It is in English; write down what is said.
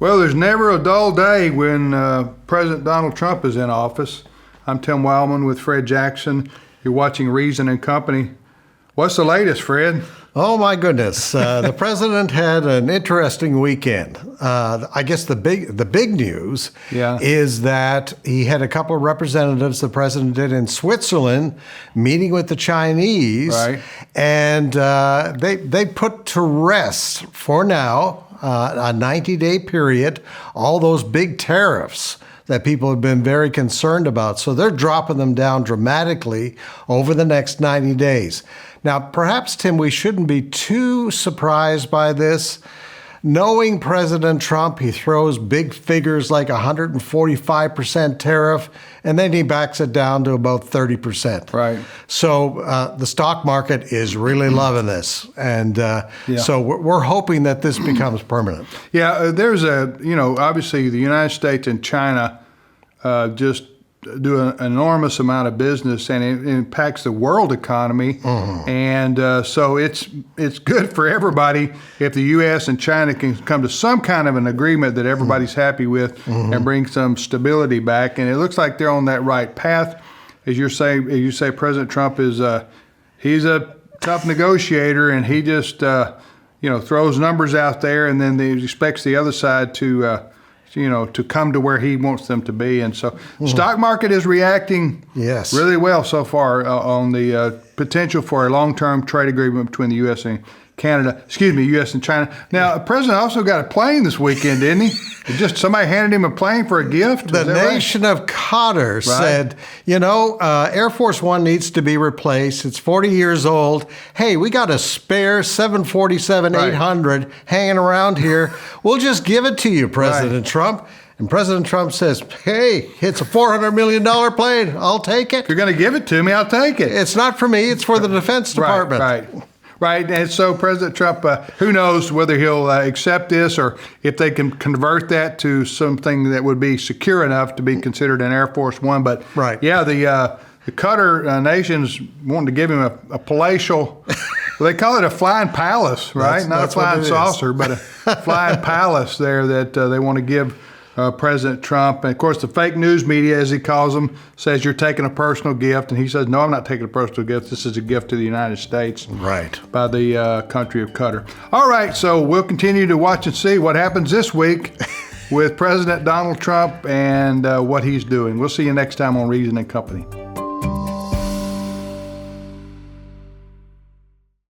Well, there's never a dull day when President Donald Trump is in office. I'm Tim Wildman with Fred Jackson. You're watching Reason and Company. What's the latest, Fred? Oh my goodness! The president had an interesting weekend. I guess the big news is that he had a couple of representatives. The president did in Switzerland, meeting with the Chinese, right. And they put to rest for now a 90-day period all those big tariffs that people have been very concerned about. So they're dropping them down dramatically over the next 90 days. Now, perhaps, Tim, we shouldn't be too surprised by this. Knowing President Trump, he throws big figures like 145% tariff, and then he backs it down to about 30%. Right. So the stock market is really loving this. And so we're hoping that this becomes permanent. Yeah, there's obviously the United States and China just do an enormous amount of business, and it impacts the world economy. Mm-hmm. And so it's good for everybody if the U.S. and China can come to some kind of an agreement that everybody's happy with and bring some stability back. And it looks like they're on that right path. As you say, President Trump is he's a tough negotiator, and he just throws numbers out there, and then he expects the other side to come to where he wants them to be. And so the stock market is reacting really well so far on the potential for a long-term trade agreement between the U.S. and U.S. and China. Now, the president also got a plane this weekend, didn't he? Just somebody handed him a plane for a gift? The nation of Qatar said, Air Force One needs to be replaced. It's 40 years old. Hey, we got a spare 747-800 hanging around here. We'll just give it to you, President Trump. And President Trump says, hey, it's a $400 million plane. I'll take it. If you're going to give it to me, I'll take it. It's not for me. It's for the Defense Department. Right, and so President Trump, who knows whether he'll accept this or if they can convert that to something that would be secure enough to be considered an Air Force One. But the Qatar nation's wanting to give him a palatial, well, they call it a flying palace, right? Not a flying saucer, but a flying palace there that they want to give President Trump. And of course, the fake news media, as he calls them, says you're taking a personal gift. And he says, no, I'm not taking a personal gift. This is a gift to the United States by the country of Qatar. All right, so we'll continue to watch and see what happens this week with President Donald Trump and what he's doing. We'll see you next time on Reason and Company.